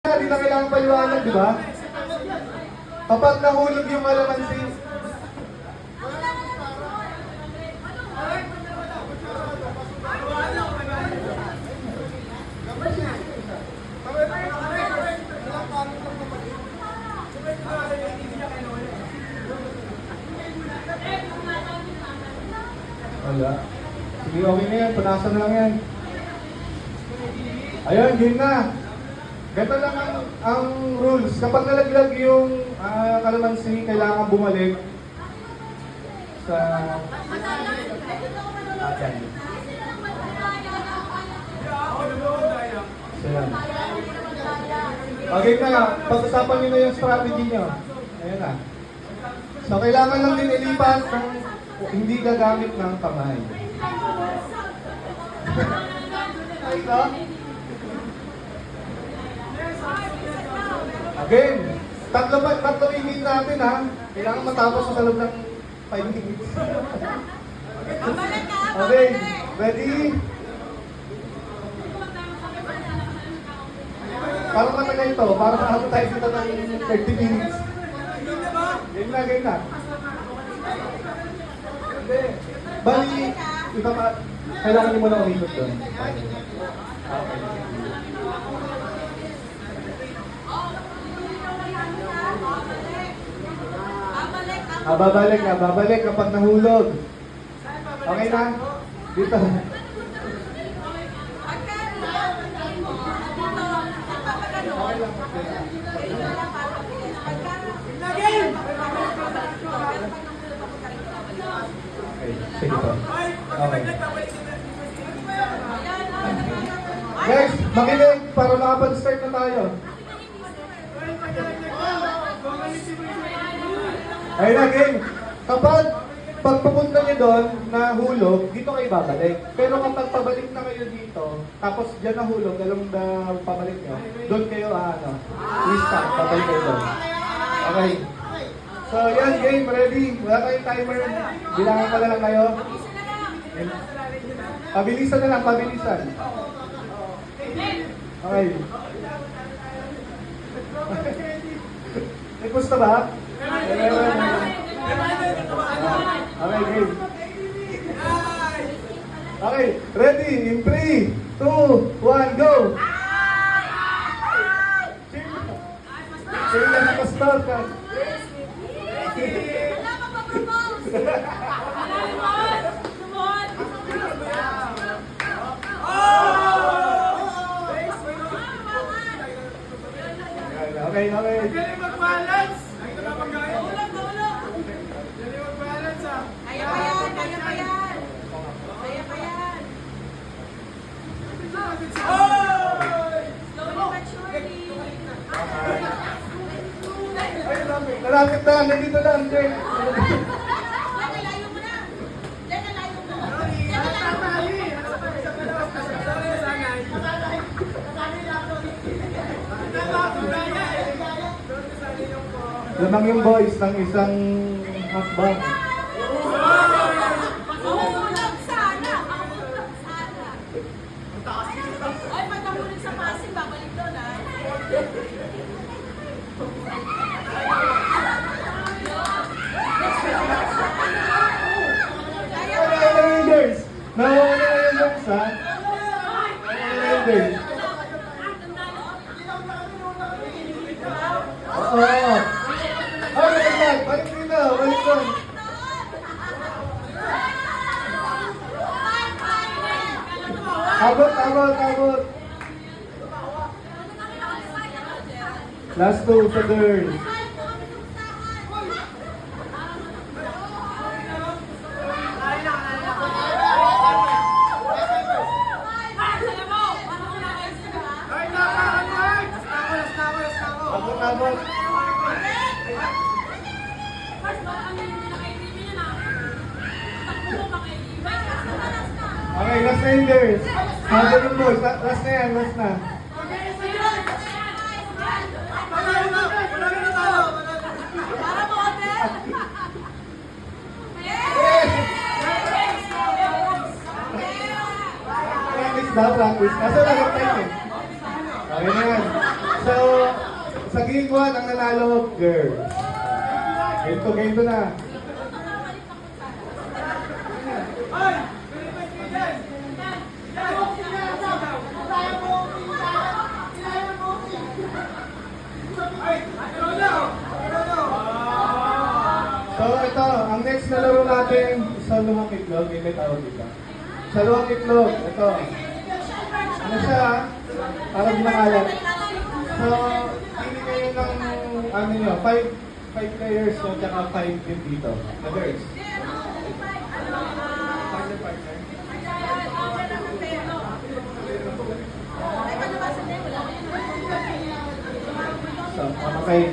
Hindi na kailangan paliwanag, di ba? Kapag nahulog yung kalamansi, wala. Sige, okay na yan. Punasan na lang yan. Ayun, game na. Ganito lang ang rules. Kapag nalaglag yung kalamansi, kailangan bumalik sa... Ayan. Okay na, pag-usapan nyo na yung strategy nyo. Ayan na. So, kailangan lang din ilipat ng hindi gagamit ng kamay. Ito. Again, tatlo init natin ha. Kailangan matapos sa loob ng 5 minutes. Okay, ready? Parang matagal ito, parang mahabot tayo dito ng 30 minutes. Game na. Hindi. Bali, iba pa, kailangan nyo muna umikot doon. Babalik kapag nahulog. Okay na? Dito. Sige po. Okay. Guys, makinig para makapag-start na tayo. Ayun na, game. Kapag pagpapunta niyo doon na hulog, dito kayo babalik. Pero kapag pabalik na kayo dito, tapos dyan na hulog, alam na pabalik nyo, doon kayo, restart, babalik kayo doon. Okay. So, yan, game, ready. Wala kayong timer. Bilangan pa na lang kayo. Pabilisan na lang, pabilisan. Okay. May pusta ba? Okay, game. Okay, ready? In 3, 2, 1, go! Sige na nakastart ka. Okay. Galing mag-balance! Galing mag-balance ah! Kaya pa yan! Slowly but surely! Nalapit na, nandito lang, Jay. Layo mo na! Lamang yung boys ng isang hakbang. Mahulog sana! Ay, pag nahulog sa Pasig, babalik doon ha! Nawala na yung boys, ha? Oo. Balik dito. Abot. Last two sa girls. Abot. Okay, last na yun, girls. Sabi yung boys. Last na yan, last na. Practice daw, practice. Kaso lang yung time eh. Okay na yan. So, sa game 1, ang nanalo, girl. Game 2 na. Ay! Pilipan kayo dyan! Ay! Ano na? So, ito, ang next na laro natin, sa luhang itlog, may tawag dito. Sa luhang itlog, ito. Ano siya, parang ginakalat. So, pili kayo ng, ano nyo, 5 players nyo, tsaka 5 din dito. Na girls. Partner. So, okay.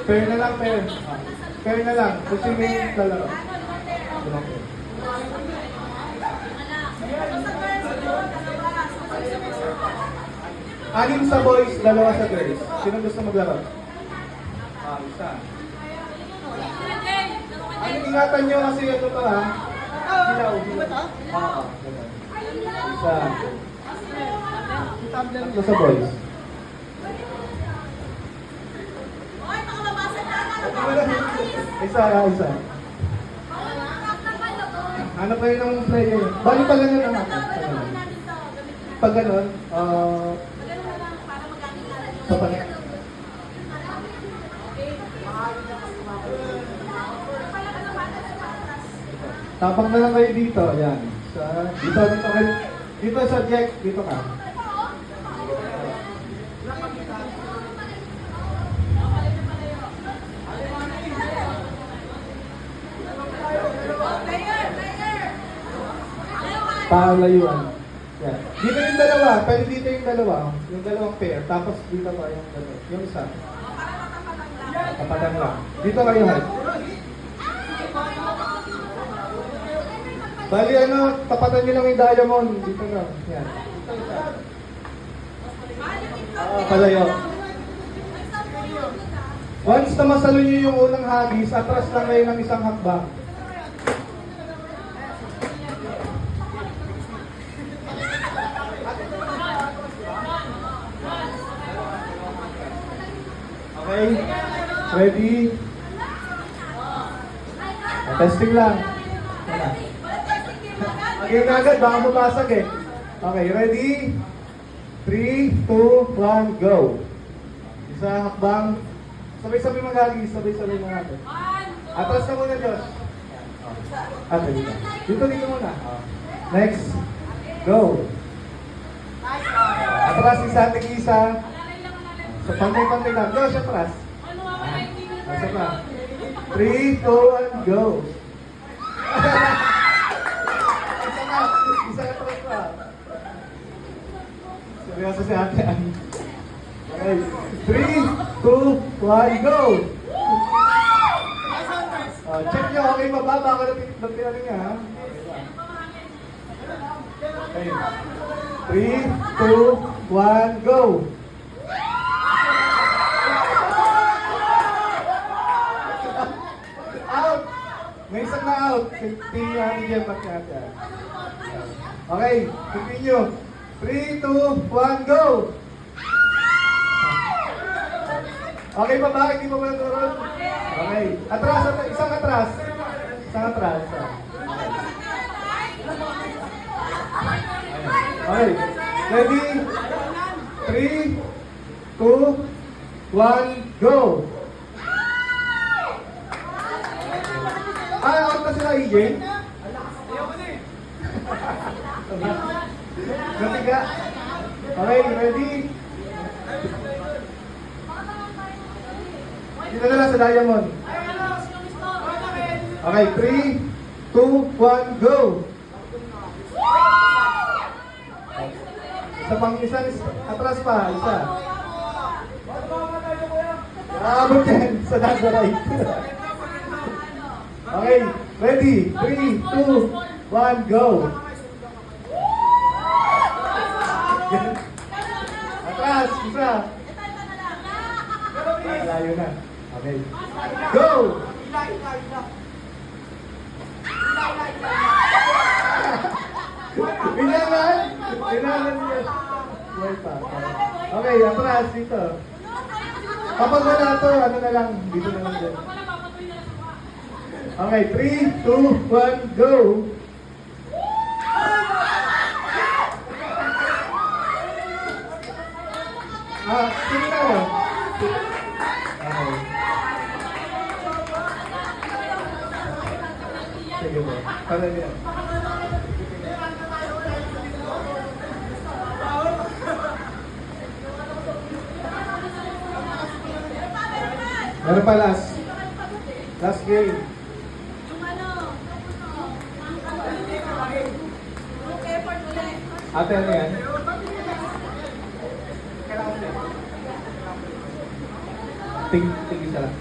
Pair na lang, pair. Pair na lang. Kung sino yung lalaro. Okay. Anim sa boys, 2 sa girls. Sino gusto maglaro? Isa. Ano, ingatan nyo kasi ito to ha. Hilaw. Oo. Isa. Tatlo sa boys. Isa. Ano kayo ng player? Bali pala nga naman. Pag gano'n, sa pala. Tapang na lang kayo dito, ayan. Dito kayo. Dito sa Jack, dito ka. Palayuan. Yan. Dito yung dalawa, pero dito yung dalawa. Yung dalawang pair, tapos dito pa yung dalawa. Yung isa. Kapatang lang. Dito kayo, Han. Bali ano, tapatan nyo lang yung diamond. Dito na. Yan. Palayo. Once na masalo nyo yung unang hagis, atras lang kayo ng isang hakbang. Okay? Ready? Testing lang. Okay na agad, baka mabasag eh. Okay, ready? 3, 2, 1, go. Isa hakbang. Sabay-sabay maghagi, sabay-sabay na natin. Atras na muna, Josh. Dito. Dito muna. Next. Go. Atras isa, tig-isa. So, pantay-pantay lang. Josh, atras. Asa pa? 3, 2, 1, go. Isa atras pa. Seryoso si ate. Okay. 3, 2, 1, go! Check nyo, okay ba ba? Baka napilan niya, ha? Okay. 3, 2, 1, go! Out! May isang na out. Tingnan ni Jeff at Kata. Okay, continue. 3, 2, 1, go! Okay pa ba? Hindi pa ba naturon? Okay. Atras, isang atras. Isang atras. Okay. Ready? 3, 2, 1, go! Out na sila, EJ? Natiga. Okay, ready? Dito na lang sa diamond. Okay, 3, 2, 1, go! Isa pang isa, atras pa, isa. Abot yan sa nasa right. Okay, ready? 3, 2, 1, go! Atras, isa. Layo na. Okay. Go! Bilangan! Bilangan niya. Buhay pa. Okay, atras dito. Kapag wala to, ano na lang, dito na lang din. Okay, 3, 2, 1, go! Sige na lang. Okay. Sige po. Para niya. Meron pa last. Last game. Yung ano, group effort ulit. Ate, ano yan? Tingin ka lang.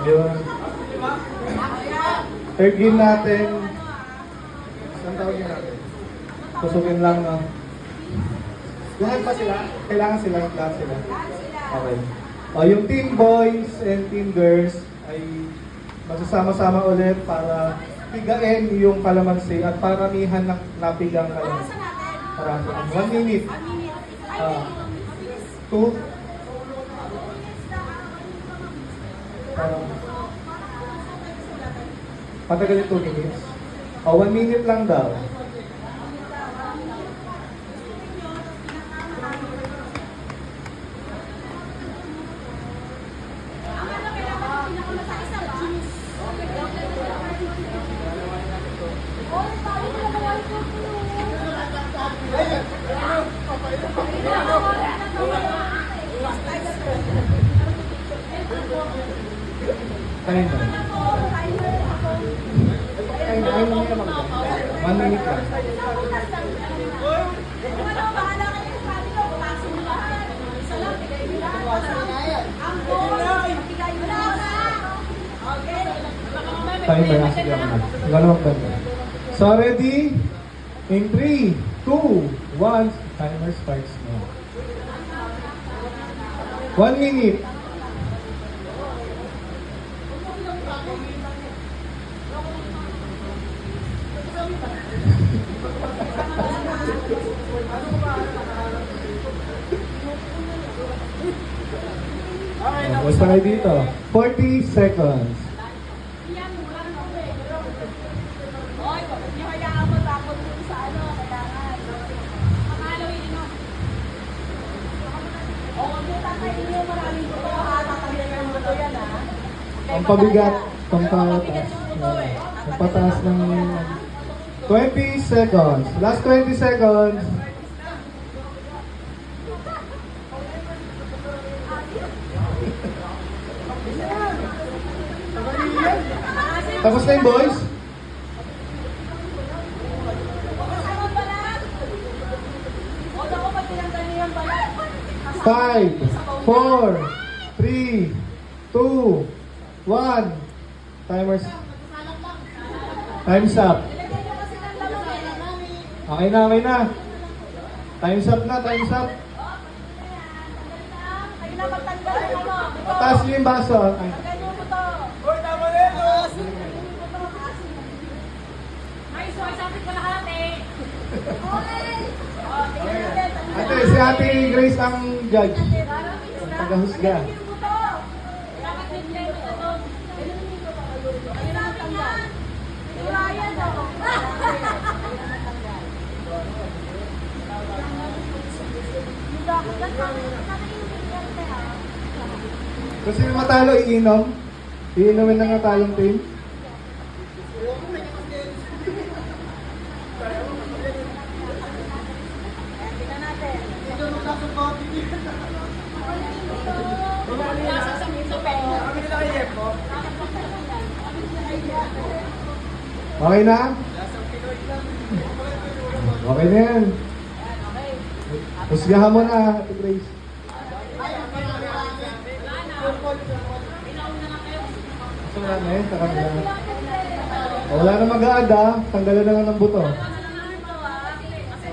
Yun. Third game natin. Saan tawag yun natin? Tusukin lang, no? Lahat ba sila? Kailangan sila, lahat sila. Okay. Yung team boys and team girls ay magsasama-sama ulit para pigain yung kalamansi at paramihan ng napigang kalamansi. Orasan natin. Para 1 minute. 1 minute. Ah. 2. Patagal yung 2 minutes. 1 minute lang daw. Time na. Ay, 1 minute lang. Timer na siya na. Galawang banda. So ready? In 3, 2, 1, timer starts now. 1 minute. Basta kayo dito. 40 seconds. Oy, bakit niyo kailangan matakot dun sa ano? Kailangan. Makalawin mo. O, kung may tatayin niyo maraming buto, ha? Tatayin niyo yung buto yan, ha? Ang pabigat, pampataas. Pampataas ng 20 seconds. Last 20 seconds. Tapos na yung boys? Ano balat? O, ako pag tinanggal niyo yung balat. 5, 4, 3, 2, 1. Timers. Time's up. Nilagyan niyo kasi ng laman, eh. Okay na, okay na. Time's up na, time's up. Kayo na magtanggal ng ano. buto. Mataas niyo yung baso. Ay, Tanggal niyo yung buto. Hoy, tama na yun, oh. Ay, so, sabi ko lahat, eh. Okay. O, tingnan natin. ate, si Ate Grace ang judge. Tagahusga. Dapat din kayo ito. Kayo na ang tanggal. Ryan, oh. Kung sino matalo, iinom. Iinumin ng natalong team. Tingnan natin. Kami nila kay Yeko. Okay na? Okay na yan. Husgahan mo na, Ate Grace. So, wala na sa kanila. Wala na mag-aada, tanggalan na lang ng buto. Kasi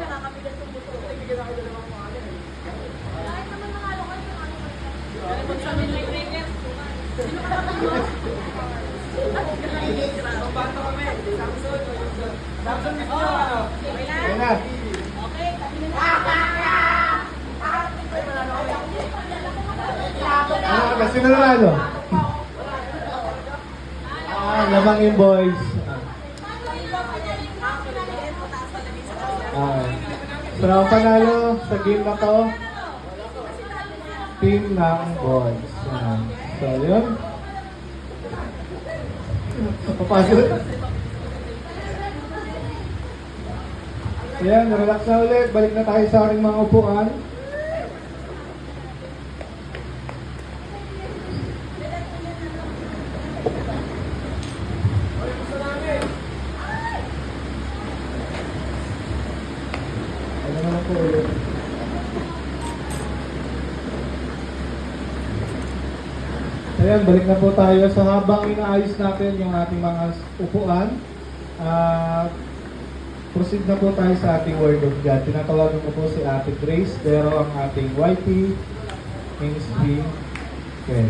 Samson gusto nyo ano? Okay na? Ayan na. Okay, kami na. Ano ka? Sino nanalo? Lamang yung boys. So, ang panalo sa game na to, team ng boys. Ayan. So, yun. Papasok. Ayan, relax na ulit. Balik na tayo sa aking mga upuan. Ano naman po ulit. Ayan, balik na po tayo. So habang inaayos natin yung ating mga upuan, proceed na po tayo sa ating Word of God. Tinatawagan ko po si Ate Grace, pero ang ating YP, Kingsley, okay.